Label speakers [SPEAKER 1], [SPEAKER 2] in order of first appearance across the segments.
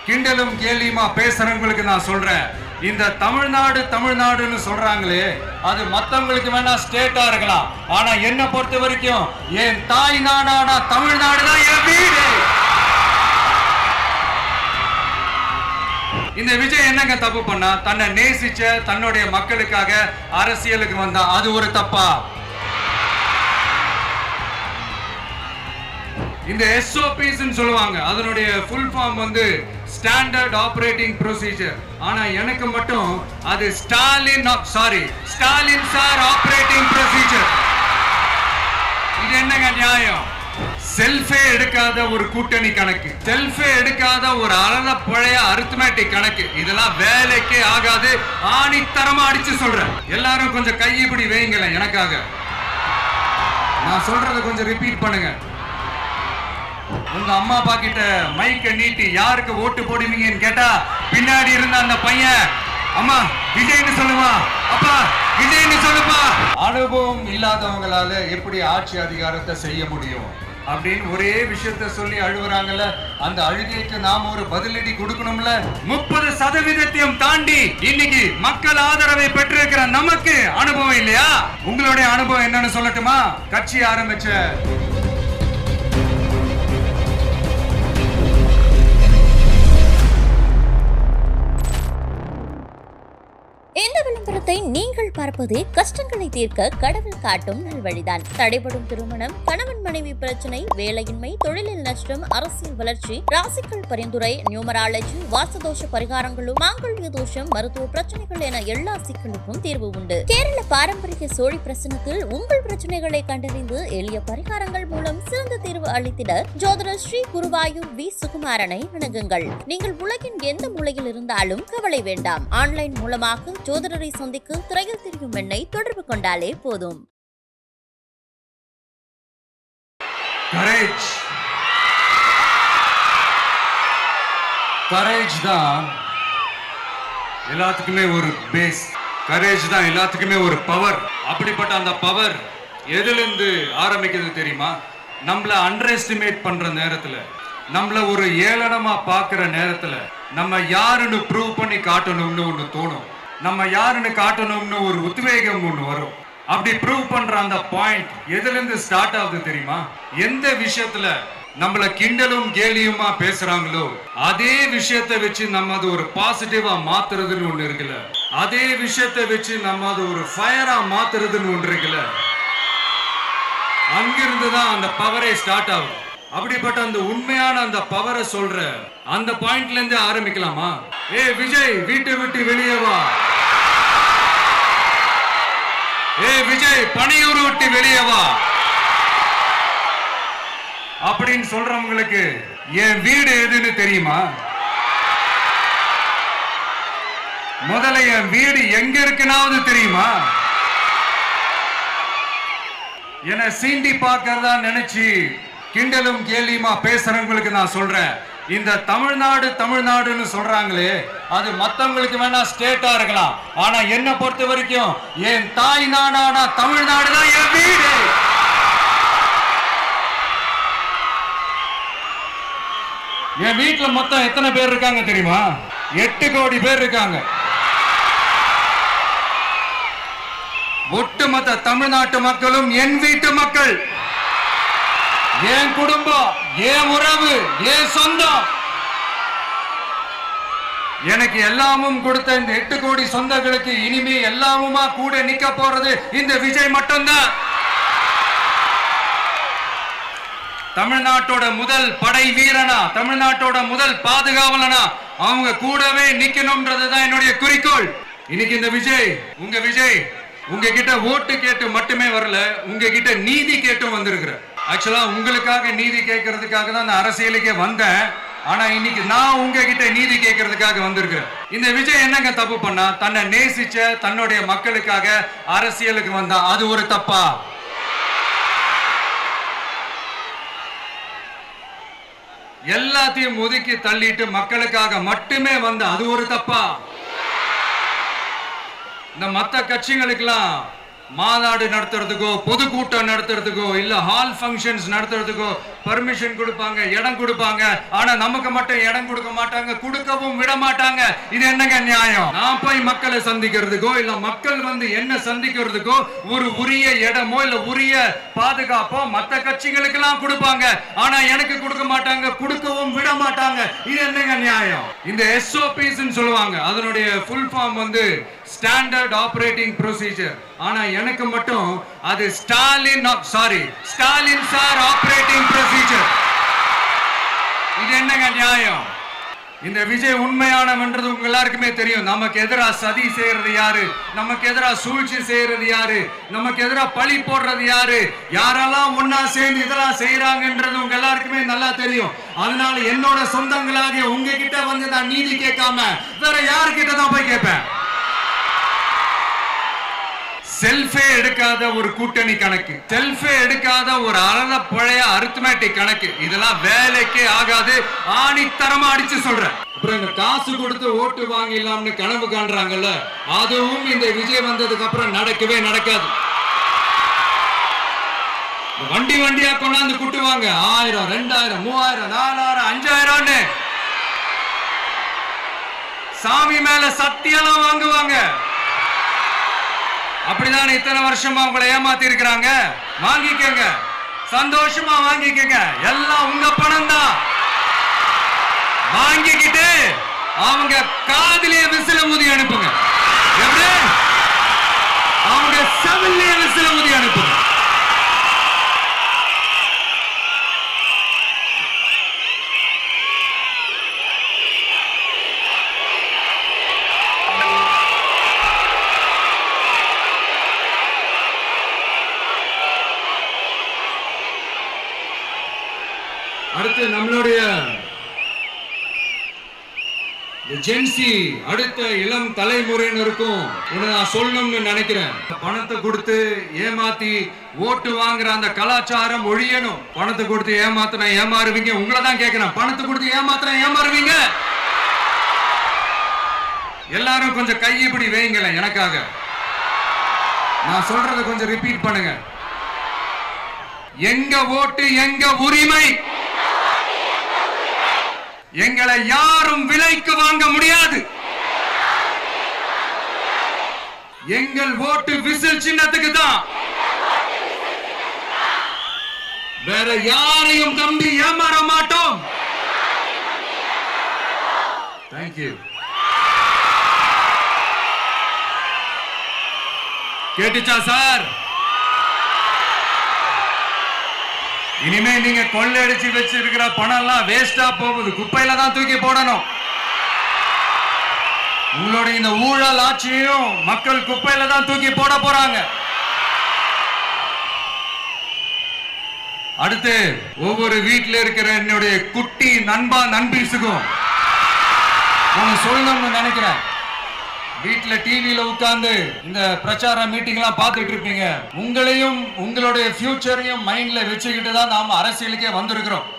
[SPEAKER 1] கிண்டலும் கேலியுமா பேசுறவங்களுக்கு நான் சொல்றேன், இந்த தமிழ்நாடுன்னு சொல்றாங்களே, அது மத்தவங்களுக்கு வேணா ஸ்டேட்டா இருக்கலாம். ஆனா என்ன பொறுத்த வரைக்கும் என் தாய் நாடான தமிழ்நாடு தான் என் வீடு. இந்த விஜய் என்னங்க தப்பு பண்ணா? தன்னை நேசிச்ச தன்னுடைய மக்களுக்காக அரசியலுக்கு வந்தா, அது ஒரு தப்பா? இந்த SOPs சொல்லுவாங்க, அதனுடைய ஃபுல் ஃபார்ம் வந்து ஸ்டாண்டர்ட் ஆபரேட்டிங் ப்ரொசீஜர். ஆனா எனக்கு மட்டும் அது ஸ்டாலின் சார் ஆபரேட்டிங் ப்ரொசீஜர். இது என்னங்க நியாயம்? செல்ஃபே எடுக்காத ஒரு கூட்டணி கணக்கு, செல்ஃபே எடுக்காத ஒரு அழல பழைய அரித்மேட்டிக் கணக்கு, இதெல்லாம் வேலைக்கே ஆகாது. ஆணித்தரமா அடிச்சு சொல்றேன். எல்லாரும் கொஞ்சம் கையப்படி வைங்களேன் எனக்காக. நான் சொல்றத கொஞ்சம் ரிப்பீட் பண்ணுங்க. உங்க அம்மா அப்பா கிட்ட மைக்க நீட்டி யாருக்கு ஓட்டு போடுவீங்கன்னு கேட்டா, பின்னாடி இருந்த அந்த பையன் அம்மா விஜய்னு சொல்லுவா, அப்பா விஜய்னு சொல்லுப்பா. அனுபவம் இல்லாதவங்களால எப்படி ஆட்சி அதிகாரத்தை செய்ய முடியும் அப்படின்னு ஒரே விஷயத்த சொல்லி அழுகுறாங்கல்ல, அந்த அழுகைக்கு நாம ஒரு பதிலடி கொடுக்கணும்ல. 30% தாண்டி இன்னைக்கு மக்கள் ஆதரவை பெற்றிருக்கிற நமக்கு அனுபவம் இல்லையா? உங்களுடைய அனுபவம் என்னன்னு சொல்லட்டுமா? கட்சி ஆரம்பிச்ச
[SPEAKER 2] இந்த விளம்பரத்தை நீங்கள் பார்ப்பதே கஷ்டங்களை தீர்க்க கடவுள் காட்டும் நல்வழிதான். தடைபடும் திருமணம், கணவன் மனைவி பிரச்சனை, வேலையின்மை, தொழிலில் நஷ்டம், அரசியல் வளர்ச்சி, ராசிக்கல் பரிந்துரை, நியூமராலஜி, வாசதோஷ பரிகாரங்களும், மாங்கல்ய தோஷம், மருத்துவ பிரச்சனைகள் என எல்லா சிக்கலுக்கும் தீர்வு உண்டு. கேரள பாரம்பரிய சோழி பிரசனத்தில் உங்கள் பிரச்சனைகளை கண்டறிந்து எளிய பரிகாரங்கள் மூலம் சிறந்த தீர்வு அளித்திட ஜோதிடர் ஸ்ரீ குருவாயூர் வி சுகுமாரனை அணுகுங்கள். நீங்கள் உலகின் எந்த மூலையில் இருந்தாலும் கவலை வேண்டாம். ஆன்லைன் மூலமாக ஜோதிடரை சந்திக்க திரையில் தெரியும் எண்ணை தொடர்பு கொண்டாலே போதும்.
[SPEAKER 1] கரேஜ் தான் எல்லாத்துக்குமே ஒரு பேஸ். கரேஜ் தான் எல்லாத்துக்குமே ஒரு பவர். அப்படிப்பட்ட அந்த பவர் எதிலிருந்து ஆரம்பிக்கிறது தெரியுமா? நம்மள அண்டர் எஸ்டிமேட் பண்ற நேரத்துல, நம்மள ஒரு ஏளனமா பாக்குற நேரத்துல, நம்ம யாருன்னு ப்ரூவ் பண்ணி காட்டணும்னு ஒண்ணு தோணும். நம்ம யாருன்னு காட்டணும்னு ஒரு உத்வேகம் ஒண்ணு வரும். அப்படி ப்ரூவ் பண்ற அந்த பாயிண்ட் எதுல இருந்து ஸ்டார்ட் ஆகுது தெரியுமா? எந்த விஷயத்துல நம்மள கிண்டலும் கேலியுமா பேசுறாங்களோ, அதே விஷயத்தை வச்சு நம்ம அது ஒரு பாசிட்டிவா மாத்துறதுன்னு ஒண்ணு இருக்குல்ல, அதே விஷயத்தை வச்சு நம்ம அது ஒரு ஃபயரா மாத்துறதுன்னு ஒன்று இருக்குல்ல, அங்கிருந்து தான் அந்த பவரே ஸ்டார்ட் ஆகும். அப்படிப்பட்ட அந்த உண்மையான அந்த பவரை சொல்ற அந்த பாயிண்ட்ல இருந்து ஆரம்பிக்கலாமா? ஏ விஜய், வீட்டை விட்டு வெளியே வா. ஏ விஜய், பணியூர் விட்டு வெளியே வா அப்படின்னு சொல்றவங்களுக்கு என் வீடு எதுன்னு தெரியுமா? முதல்ல என் வீடு எங்க இருக்குனாவது தெரியுமா? என சீண்டி பார்க்கறதா நினைச்சு கிண்டலும் கேலியுமா பேசுறவங்களுக்கு நான் சொல்றேன், இந்த தமிழ்நாடுன்னு சொல்றாங்களே, அது மத்தவங்களுக்கு வேணா ஸ்டேட்டா இருக்கலாம். ஆனா என்ன பொறுத்த வரைக்கும் என் தாய் நாடான தமிழ்நாடு தான் என் வீடு. என் வீட்டுல மொத்தம் எத்தனை பேர் இருக்காங்க தெரியுமா? 8 கோடி பேர் இருக்காங்க. ஒட்டுமொத்த தமிழ்நாட்டு மக்களும் என் வீட்டு மக்கள், என் குடும்பம், என் உறவு, என் சொந்தம். எனக்கு எல்லாமும் கொடுத்த இந்த 8 கோடி சொந்தங்களுக்கு இனிமே எல்லாமுமா கூட நிக்க போறது இந்த விஜய் மட்டும்தான். தமிழ்நாட்டோட முதல் படை வீரனா, தமிழ்நாட்டோட முதல் பாதுகாவலனா அவங்க கூடவே நிக்கணும்ன்றதுதான் என்னுடைய குறிக்கோள். இன்னைக்கு இந்த விஜய், உங்க விஜய் உங்ககிட்ட ஓட்டு கேட்டு மட்டுமே வரல, உங்ககிட்ட நீதி கேட்டும் வந்திருக்கிற. ஆக்சுவலா உங்களுக்காக நீதி கேட்கறதுக்காக தான் நான் அரசியலுக்கே வந்தேன். ஆனா இன்னைக்கு நான் உங்ககிட்ட நீதி கேட்கறதுக்காக வந்திருக்கிறேன். இந்த விஜய் என்னங்க தப்பு பண்ணா? தன்னை நேசிச்ச தன்னுடைய மக்களுக்காக அரசியலுக்கு வந்தா, அது ஒரு தப்பா? எல்லாத்தையும் ஒதுக்கி தள்ளிட்டு மக்களுக்காக மட்டுமே வந்த, அது ஒரு தப்பா? இந்த மற்ற கட்சிகளுக்கெல்லாம் மாநாடு நடத்துறதுக்கோ, பொதுக்கூட்டம் நடத்துறதுக்கோ, இல்ல ஹால் ஃபங்க்ஷன்ஸ் நடத்துறதுக்கோ பர்மிஷன் கொடுப்பாங்க, இடம் கொடுப்பாங்க. ஆனா நமக்கு மட்டும் இடம் கொடுக்க மாட்டாங்க, கொடுக்கவும் விட மாட்டாங்க. இது என்னங்க நியாயம்? நான் போய் மக்களை சந்திக்கிறதுக்கோ இல்ல மக்கள் வந்து என்ன சந்திக்கிறதுக்கோ ஒரு உரிய இடமோ இல்ல உரிய பாதுகாப்போ மத்த கட்சிகளுக்கு எல்லாம் கொடுப்பாங்க. ஆனா எனக்கு கொடுக்க மாட்டாங்க, கொடுக்கவும் விட மாட்டாங்க. இது என்னங்க நியாயம்? இந்த SOPs சொல்லுவாங்க, அதனுடைய ஃபுல் ஃபார்ம் வந்து ஸ்டாண்டர்ட் ஆபரேட்டிங் ப்ரொசீஜர். ஆனா எனக்கு மட்டும் அது ஸ்டாலின் சார் ஆபரேட்டிங் ப்ரொசீஜர். இது என்னங்க நியாயம்? இந்த விஜய் உண்மையானவன்றது உங்க எல்லாருக்குமே தெரியும். நமக்கு எதிரா சதி செய்யறது யாரு, நமக்கு எதிரா சூழ்ச்சி செய்யறது யாரு, நமக்கு எதிரா பழி போடுறது யாரு, யாரெல்லாம் ஒன்னா சேர்ந்து இதெல்லாம் செய்யறாங்கன்றது உங்க எல்லாருக்குமே நல்லா தெரியும். அதனால என்னோட சொந்தங்களாகிய உங்ககிட்ட வந்து நான் நீதி கேட்காம வேற யாருக்கிட்ட தான் போய் கேட்பேன்? செல்ஃபே எடுக்காத ஒரு கூட்டணி கணக்கு, செல்ஃபே எடுக்காத ஒரு அறத பழைய அரித்மெட்டிக் கணக்கு, இதெல்லாம் வேலைக்கே ஆகாது. ஆணித்தரமா அடிச்சு சொல்றேன். அப்புறம் இந்த காசு கொடுத்து ஓட்டு வாங்கிடலாம்னு கனவு காண்றாங்கல்ல, அதுவும் இந்த விஜய் வந்ததுக்கு அப்புறம் நடக்கவே நடக்காது. வண்டி வண்டியா கொண்டாந்து குட்டுவாங்க. 1000, 2000, 3000, 4000, 5000 சாமி மேல சத்தியெல்லாம் வாங்குவாங்க. அப்படிதான் இத்தனை வருஷமா உங்களை ஏமாத்தி இருக்கிறாங்க. வாங்கிக்கங்க, சந்தோஷமா வாங்கிக்கங்க. எல்லாம் உங்க பணம் தான். வாங்கிக்கிட்டு அவங்க காதிலே விசில ஊதி அனுப்புங்க. எப்படி? அவங்க செவிலே விசில ஊதி அனுப்புங்க. அடுத்து நம்மளுடைய ஜென்சி அடுத்த இளம் தலைமுறையினருக்கும் நான் சொல்லணும்னு நினைக்கிறேன். பணத்தை கொடுத்து ஏமாத்தி ஓட்டு வாங்குற அந்த கலாச்சாரம் ஒழியணும். பணத்தை கொடுத்து ஏமாத்தினா ஏமாறுவீங்க. உங்களை தான் கேட்கிறேன், பணத்தை கொடுத்து ஏமாத்தினா ஏமாறுவீங்க? எல்லாரும் கொஞ்சம் கையப்படி வைங்களேன் எனக்காக. நான் சொல்றதை கொஞ்சம் ரிப்பீட் பண்ணுங்க. எங்க ஓட்டு எங்க உரிமை. எங்களை யாரும் விலைக்கு வாங்க முடியாது. எங்கள் ஓட்டு விசில் சின்னத்துக்கு தான். வேற யாரையும் நம்பி ஏமாற மாட்டோம். தேங்க்யூ. கேட்டுச்சா சார்? இனிமே நீங்க கொள்ளையடிச்சு வச்சிருக்கிற பணம் எல்லாம் வேஸ்டா போகுது, குப்பையில தான் தூக்கி போடணும். உங்களுடைய இந்த ஊழல் ஆட்சியும் மக்கள் குப்பையில தான் தூக்கி போட போறாங்க. அடுத்து ஒவ்வொரு வீட்டில் இருக்கிற என்னுடைய குட்டி நண்பா நண்பீஸுக்கும் நான் சொல்லணும்னு நினைக்கிறேன். வீட்டுல டிவியில உட்கார்ந்து இந்த பிரச்சார மீட்டிங் எல்லாம் பார்த்துட்டு இருப்பீங்க. உங்களையும் உங்களுடைய ஃபியூச்சரையும் மைண்ட்ல வச்சுக்கிட்டு தான் நாம அரசியலுக்கே வந்திருக்கிறோம்.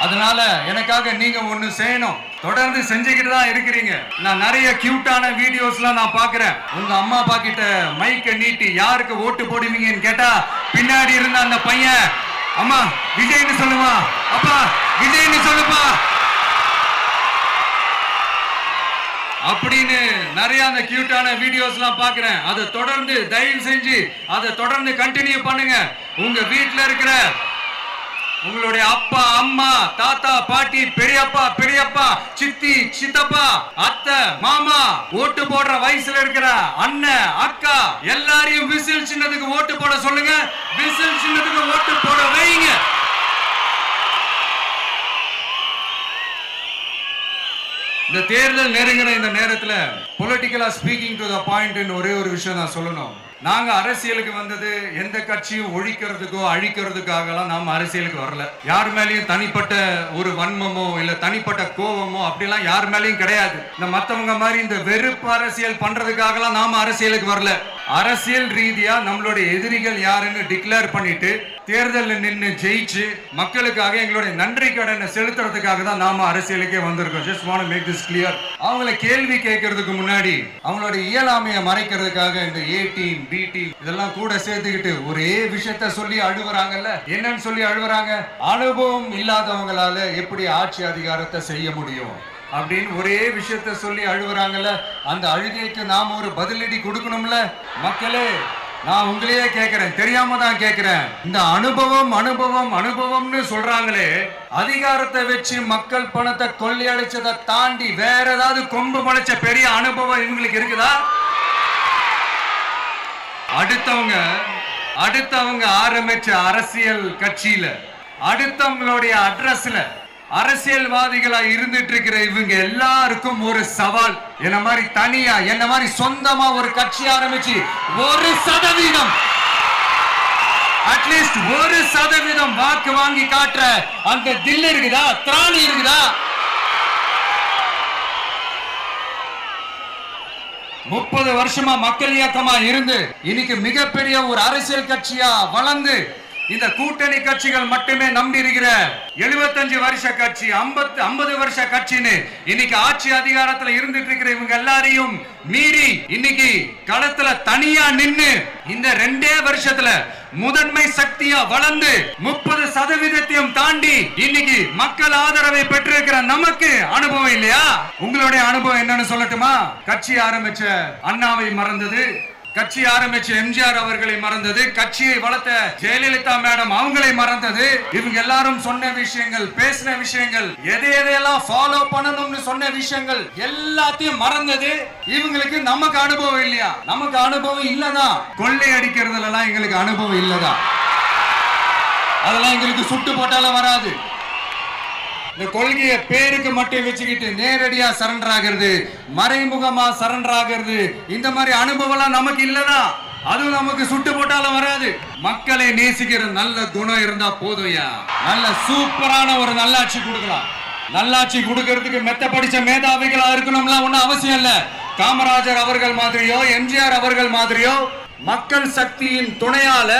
[SPEAKER 1] அதனால எனக்காக நீங்க ஒண்ணு செய்யணும். தொடர்ந்து செஞ்சுக்கிட்டு தான் இருக்கிறீங்க. நான் நிறைய கியூட்டான வீடியோஸ்லாம் நான் பாக்குறேன். உங்க அம்மா அப்பா கிட்ட மைக்க நீட்டி யாருக்கு ஓட்டு போடுவீங்கன்னு கேட்டா பின்னாடி இருந்த அந்த பையன், அம்மா விஜய்னு சொல்லுவா, அப்பா விஜய்னு சொல்லுப்பா அப்படின்னு நிறைய அந்த கியூட்டான வீடியோஸ் எல்லாம் பாக்குறேன். அதை தொடர்ந்து தயவு செஞ்சு அதை தொடர்ந்து கண்டினியூ பண்ணுங்க. உங்க வீட்டுல இருக்கிற உங்களுடைய அப்பா அம்மா தாத்தா பாட்டி பெரியப்பா பெரியப்பா சித்தி சித்தப்பா அத்தை மாமா ஓட்டு போடுற வயசுல இருக்கிற அண்ணன் அக்கா எல்லாரையும் விசில் சின்னத்துக்கு ஓட்டு போட சொல்லுங்க. விசில் சின்னத்துக்கு ஓட்டு போட வைங்க. இந்த தேர்தல் நெருங்கிற இந்த நேரத்துல பொலிட்டிக்கலா ஸ்பீக்கிங் டு த பாயிண்ட் ஒரே ஒரு விஷயம் நான் சொல்லணும். நாங்க அரசியலுக்கு வந்தது எந்த கட்சியும் ஒழிக்கிறதுக்கோ அழிக்கிறதுக்காகலாம் நாம அரசியலுக்கு வரல. யார் மேலேயும் தனிப்பட்ட ஒரு வன்மமோ இல்ல தனிப்பட்ட கோபமோ அப்படிலாம் யார் மேலேயும் கிடையாது. இந்த மத்தவங்க மாதிரி இந்த வெறுப்பு அரசியல் பண்றதுக்காகலாம் நாம அரசியலுக்கு வரல. அரசியல் ரீதியா நம்மளுடைய எதிரிகள் யாருன்னு டிக்ளேர் பண்ணிட்டு தேர்தலில் நின்று ஜெயிச்சு மக்களுக்காக எங்களுடைய நன்றி கடனை செலுத்துறதுக்காக தான் நாம அரசியலுக்கே வந்திருக்கோம். Just want to make this clear. அவங்கள கேள்வி கேட்கறதுக்கு முன்னாடி அவங்களுடைய இயலாமையை மறைக்கிறதுக்காக இந்த A டீம் B டீம் இதெல்லாம் கூட சேர்த்துக்கிட்டு ஒரே விஷயத்த சொல்லி அழுவுறாங்கல்ல. என்னன்னு சொல்லி அழுவுறாங்க? அனுபவம் இல்லாதவங்களால எப்படி ஆட்சி அதிகாரத்தை செய்ய முடியும் அப்படின்னு ஒரே விஷயத்த சொல்லி அழுவுறாங்கல்ல. அந்த அழுகைக்கு நாம ஒரு பதிலடி கொடுக்கணும்ல. மக்களே, நான் உங்களையே கேட்கிறேன், தெரியாம தான் கேட்கிறேன். இந்த அனுபவம் அனுபவம் அனுபவம்னு சொல்றாங்களே, அதிகாரத்தை வச்சு மக்கள் பணத்தை கொள்ளையடிச்சதை தாண்டி வேற ஏதாவது கொம்பு முளைச்ச பெரிய அனுபவம் இவங்களுக்கு இருக்குதா? அடுத்தவங்க ஆரம்பிச்ச அரசியல் கட்சியில, அடுத்தவங்களுடைய அட்ரஸ்ல அரசியல்வாதிகளா இருந்துட்டு இருக்கிற இவங்க எல்லாருக்கும் ஒரு சவால். என்ன மாதிரி தனியா, என்ன மாதிரி சொந்தமா ஒரு கட்சி ஆரம்பிச்சு 1% அட்லீஸ்ட் 1% வாக்கு வாங்கி காட்டுற அந்த தில் இருக்குதா, திராணி இருக்குதா? 30 வருஷமா மக்கள் இயக்கமா இருந்து இன்னைக்கு மிகப்பெரிய ஒரு அரசியல் கட்சியா வளர்ந்து இந்த கூட்டணி கட்சிகள் மட்டுமே நம்பி இருக்கிற 75 வருஷ கட்சி, 50 வருஷ கட்சின்னு இன்னைக்கு ஆட்சி அதிகாரத்துல இருந்துட்டு இருக்கிற இவங்க எல்லாரையும் மீறி இன்னைக்கு களத்துல தனியா நின்னு இந்த 2 வருஷத்துல முதன்மை சக்தியா வளர்ந்து 30% தாண்டி இன்னைக்கு மக்கள் ஆதரவை பெற்றிருக்கிற நமக்கு அனுபவம் இல்லையா? உங்களுடைய அனுபவம் என்னன்னு சொல்லட்டுமா? கட்சி ஆரம்பிச்ச அண்ணாவை மறந்தது, கட்சி ஆரம்பிச்ச எம்ஜிஆர் அவர்களை மறந்தது, கட்சியை வளர்த்த ஜெயலலிதா மேடம் அவங்களை மறந்தது. இவங்க எல்லாரும் சொன்ன விஷயங்கள், பேசின விஷயங்கள், எதையெல்லாம் ஃபாலோ பண்ணணும்னு சொன்ன விஷயங்கள் எல்லாத்தையும் மறந்தது. இவங்களுக்கு நமக்கு அனுபவம் இல்லையா? நமக்கு அனுபவம் இல்லதான். கொள்ளை அடிக்கிறதுல எல்லாம் எங்களுக்கு அனுபவம் இல்லதான். அதெல்லாம் எங்களுக்கு சுட்டு போட்டாலும் வராது. இந்த கொள்கையை பேருக்கு மட்டும் வச்சுக்கிட்டு நேரடியா சரண்டர் ஆகிறது, மறைமுகமா சரண்டர் ஆகிறது, இந்த மாதிரி அனுபவம் நமக்கு இல்லதா? அதுவும் நமக்கு சுட்டு போட்டாலும் வராது. மக்களை நேசிக்கிற நல்ல குணம் இருந்தா போதும்யா. நல்ல சூப்பரான ஒரு நல்லாட்சி கொடுக்கலாம். நல்லாட்சி கொடுக்கிறதுக்கு மெத்த படிச்ச மேதாவிகளா இருக்கணும்லாம் ஒன்னும் அவசியம் இல்ல. காமராஜர் அவர்கள் மாதிரியோ, எம்ஜிஆர் அவர்கள் மாதிரியோ மக்கள் சக்தியின் துணையால,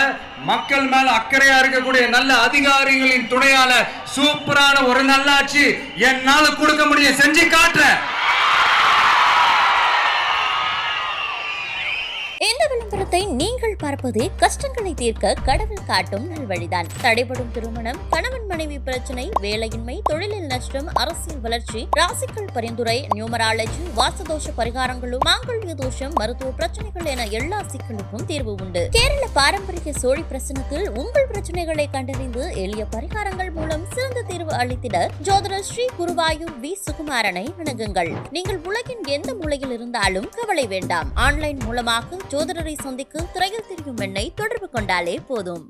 [SPEAKER 1] மக்கள் மேல அக்கறையா இருக்கக்கூடிய நல்ல அதிகாரிகளின் துணையால சூப்பரான ஒரு நல்லாட்சி என்னால கொடுக்க முடியும், செஞ்சு காட்டுறேன்.
[SPEAKER 2] இந்த விளம்பரத்தை நீங்கள் பார்ப்பதே கஷ்டங்களை தீர்க்க கடவுள் காட்டும் நல்வழிதான். தடைபடும் திருமணம், கணவன் மனைவி பிரச்சனை, வேலையின்மை, தொழிலில் நஷ்டம், அரசியல் வளர்ச்சி, ராசிகள் பரிந்துரை, நியூமராலஜி, வாசதோஷ பரிகாரங்களும், மாங்கல்ய தோஷம், மருத்துவ பிரச்சனைகள் என எல்லா சிக்கலுக்கும் தீர்வு உண்டு. கேரள பாரம்பரிய சோழி பிரசனத்தில் உங்கள் பிரச்சனைகளை கண்டறிந்து எளிய பரிகாரங்கள் மூலம் சிறந்த தீர்வு அளித்திட ஜோதிடர் ஸ்ரீ குருவாயூர் V சுகுமாரனை அணுகுங்கள். நீங்கள் உலகின் எந்த மூலையில் இருந்தாலும் கவலை வேண்டாம். ஆன்லைன் மூலமாக ஜோதிடரை சந்திக்க திரையில் தெரியும் எண்ணை தொடர்பு கொண்டாலே போதும்.